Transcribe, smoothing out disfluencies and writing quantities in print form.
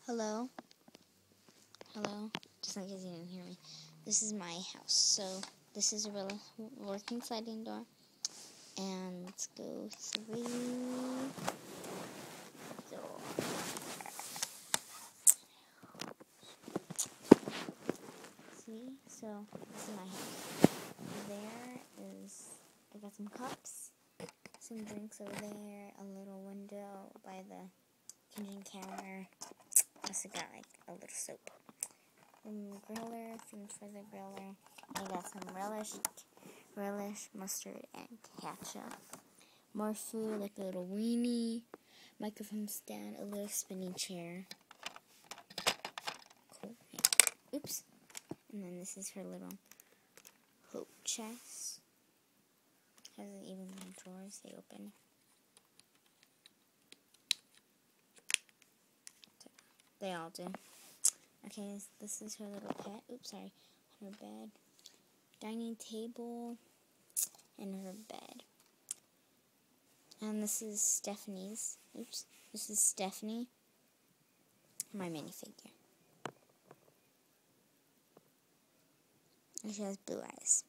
Hello? Hello? Just in case you didn't hear me. This is my house. So, this is a real working sliding door. And let's go through the door. See? So, this is my house. There is, I got some cups, some drinks over there, a little window by the kitchen counter. Also got like a little soap. Griller, food for the griller. I got some relish, mustard, and ketchup. More food, like a little weenie, microphone stand, a little spinning chair. Cool. Oops. And then this is her little hope chest. Has even drawers they open. They all do. Okay, this is her little pet. Oops, sorry. Her bed. Dining table. And her bed. And this is Stephanie's. Oops. This is Stephanie. My minifigure. And she has blue eyes.